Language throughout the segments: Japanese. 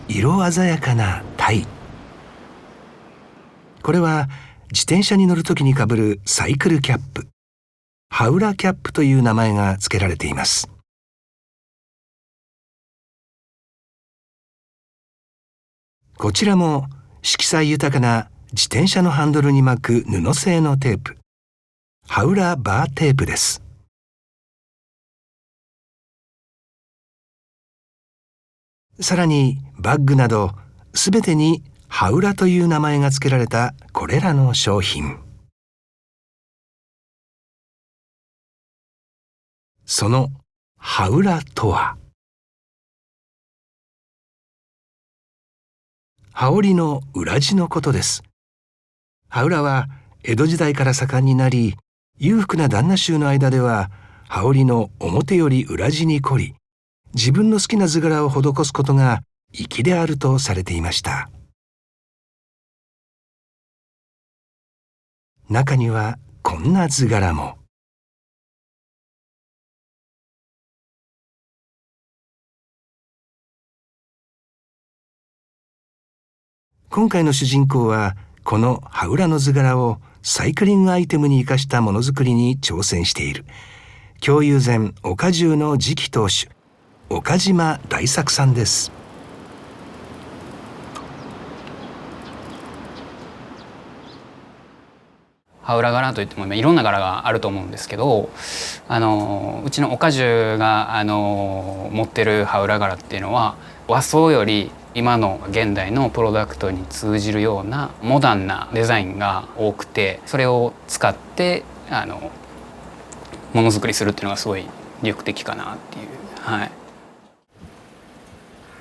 色鮮やかなタイ。これは自転車に乗るときにかぶるサイクルキャップ、ハウラキャップという名前が付けられています。こちらも色彩豊かな自転車のハンドルに巻く布製のテープ、ハウラバーテープです。さらにバッグなどすべてにハウラという名前が付けられたこれらの商品。そのハウラとは、羽織の裏地のことです。羽裏は江戸時代から盛んになり、裕福な旦那衆の間では羽織の表より裏地に凝り、自分の好きな図柄を施すことが粋であるとされていました。中にはこんな図柄も。今回の主人公はこの羽裏の図柄をサイクリングアイテムに生かしたものづくりに挑戦している京友禅岡十の次期当主、岡島大作さんです。羽裏柄といってもいろんな柄があると思うんですけど、うちの岡十が持ってる羽裏柄っていうのは和装より今の現代のプロダクトに通じるようなモダンなデザインが多くて、それを使ってものづくりするっていうのがすごい魅力的かなっていう。はい、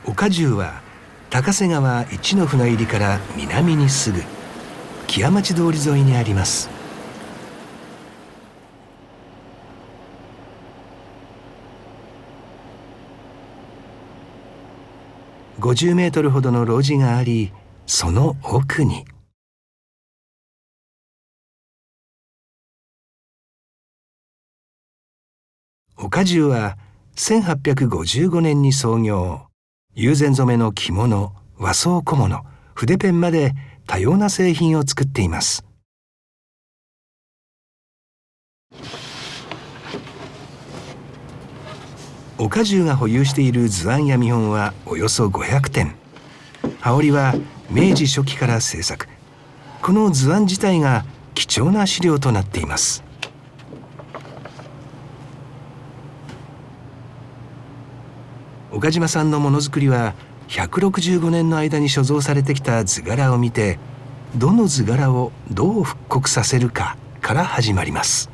岡十は高瀬川一の船入りから南にすぐ木屋町通り沿いにあります。50メートルほどの路地があり、その奥に岡十は1855年に創業。友禅染めの着物、和装小物、筆ペンまで多様な製品を作っています。岡十が保有している図案や見本はおよそ500点。羽織は明治初期から制作。この図案自体が貴重な資料となっています。岡島さんのものづくりは165年の間に所蔵されてきた図柄を見て、どの図柄をどう復刻させるかから始まります。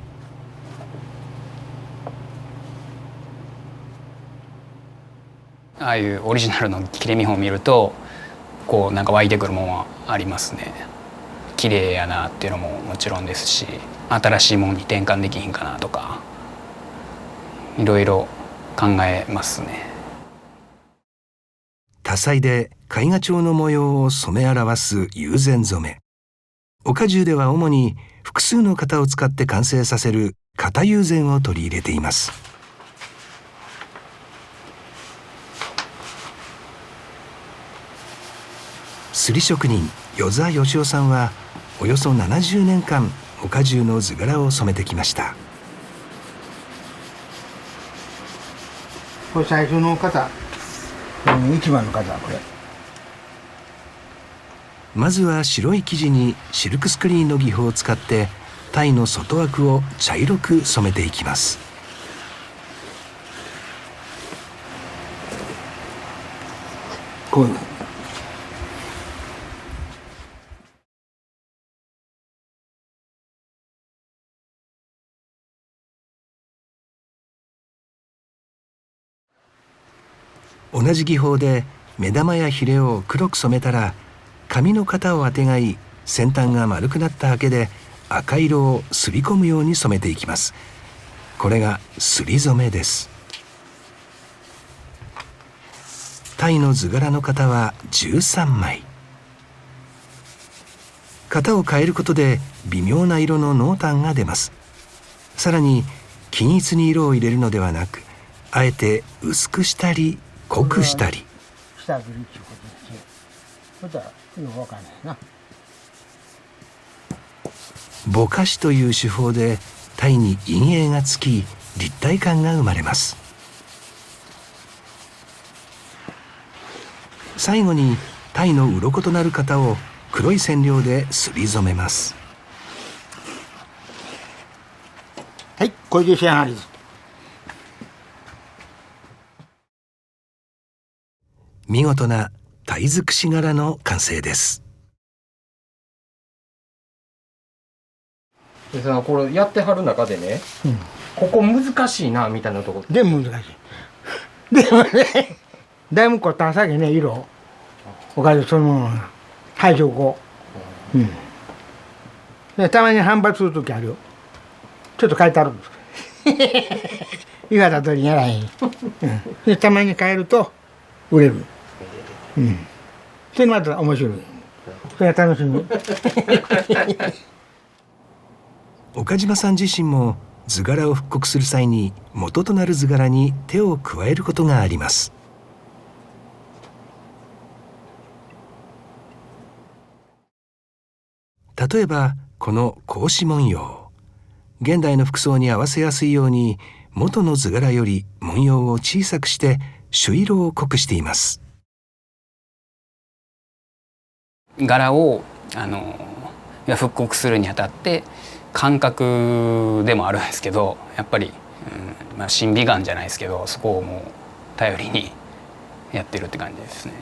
ああいうオリジナルの切れ見本を見るとこうなんか湧いてくるものはありますね。綺麗やなっていうのももちろんですし、新しいものに転換できひんかなとかいろいろ考えますね。多彩で絵画調の模様を染め表す友禅染め。岡十では主に複数の型を使って完成させる型友禅を取り入れています。すり職人与座義雄さんはおよそ70年間岡十の図柄を染めてきました。これ最初の型、一番の型これ。まずは白い生地にシルクスクリーンの技法を使ってタイの外枠を茶色く染めていきます。こういう同じ技法で目玉やヒレを黒く染めたら、紙の型をあてがい、先端が丸くなったハケで赤色をすり込むように染めていきます。これがすり染めです。タイの図柄の型は13枚。型を変えることで微妙な色の濃淡が出ます。さらに均一に色を入れるのではなく、あえて薄くしたり濃くしたり。下ずりっていうことですよ。そしたらよくわかんないな。ぼかしという手法で鯛に陰影がつき立体感が生まれます。最後に鯛の鱗となる型を黒い染料ですり染めます。はい、これで仕上がりです。見事な鯛尽くし柄の完成です。でさ、これやってはる中でね、ここ難しいなみたいなとこでも難しい。でもね、だいぶこうたさげね、色おかずそのものが配色を、でたまに反発する時あるよ。ちょっと変えてあるんです言われた通りにやらへん、でたまに変えると売れる、それまた面白い。それが楽しみ岡島さん自身も図柄を復刻する際に元となる図柄に手を加えることがあります。例えばこの格子文様、現代の服装に合わせやすいように元の図柄より文様を小さくして朱色を濃くしています。柄を復刻するにあたって感覚でもあるんですけど、やっぱり、審美眼じゃないですけど、そこをもう頼りにやってるって感じですね。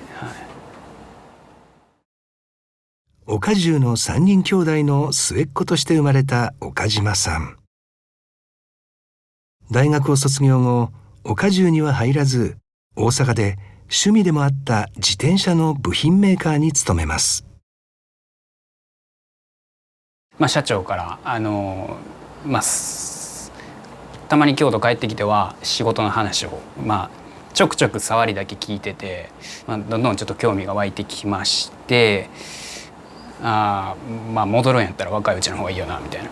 岡中の3人兄弟の末っ子として生まれた岡島さん。大学を卒業後、岡中には入らず、大阪で趣味でもあった自転車の部品メーカーに勤めます。社長からたまに京都帰ってきては仕事の話をちょくちょく触りだけ聞いてて、どんどんちょっと興味が湧いてきまして、戻るんやったら若いうちの方がいいよなみたいな。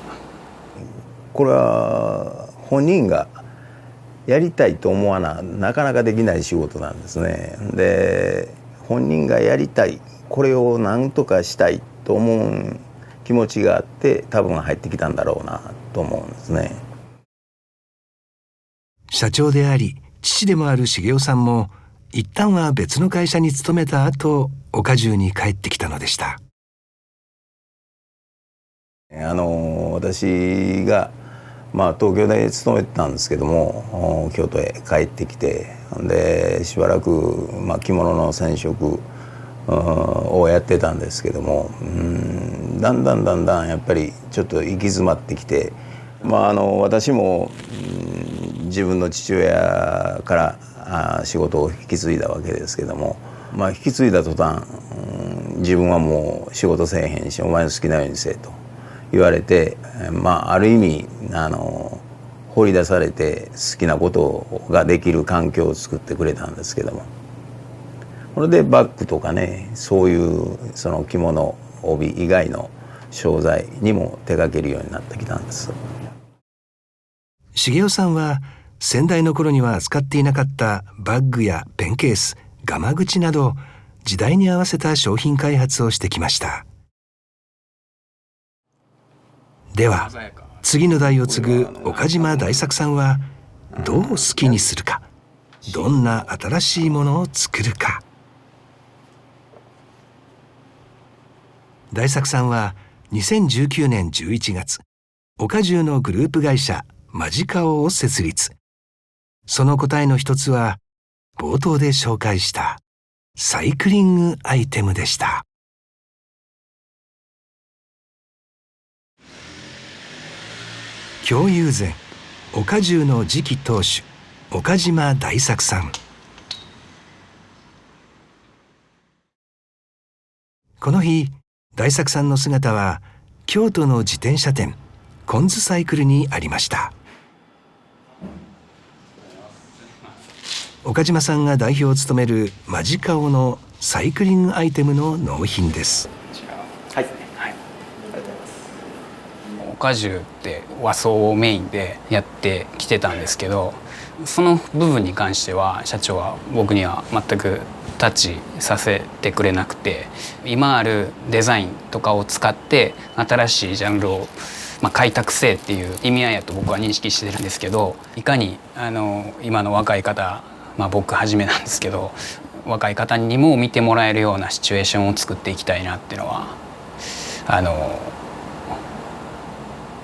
これは本人がやりたいと思わなかなかできない仕事なんですね。で本人がやりたい、これを何とかしたいと思う気持ちがあって多分入ってきたんだろうなと思うんですね。社長であり父でもある重雄さんも一旦は別の会社に勤めた後、岡中に帰ってきたのでした。私が東京で勤めてたんですけども、京都へ帰ってきて、でしばらく着物の染色をやってたんですけども、だんだんやっぱりちょっと行き詰まってきて、私も自分の父親から仕事を引き継いだわけですけども、引き継いだ途端、自分はもう仕事せえへんしお前の好きなようにせえと言われて、ある意味放り出されて好きなことができる環境を作ってくれたんですけども、それでバッグとかね、そういうその着物帯以外の商材にも手掛けるようになってきたんです。重雄さんは先代の頃には扱っていなかったバッグやペンケース、ガマ口など時代に合わせた商品開発をしてきました。では次の代を継ぐ岡島大作さんはどう好きにするか、どんな新しいものを作るか。大作さんは2019年11月、岡中のグループ会社マジカオを設立。その答えの一つは冒頭で紹介したサイクリングアイテムでした。京友禅岡中の次期当主岡島大作さん。この日大作さんの姿は京都の自転車店コンズサイクルにありました。岡島さんが代表を務めるマジカオのサイクリングアイテムの納品です。はい、岡中って和装をメインでやってきてたんですけど、その部分に関しては社長は僕には全くタッチさせてくれなくて、今あるデザインとかを使って新しいジャンルを開拓せえっていう意味合いやと僕は認識してるんですけど、いかに今の若い方、僕はじめなんですけど、若い方にも見てもらえるようなシチュエーションを作っていきたいなっていうのは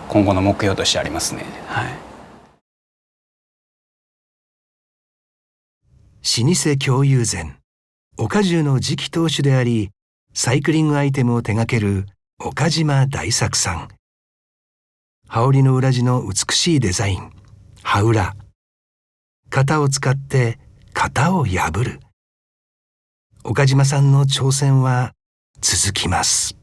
今後の目標としてありますね。はい。老舗京友禅岡重の次期当主であり、サイクリングアイテムを手掛ける岡島大作さん。羽織の裏地の美しいデザイン、羽裏。型を使って型を破る。岡島さんの挑戦は続きます。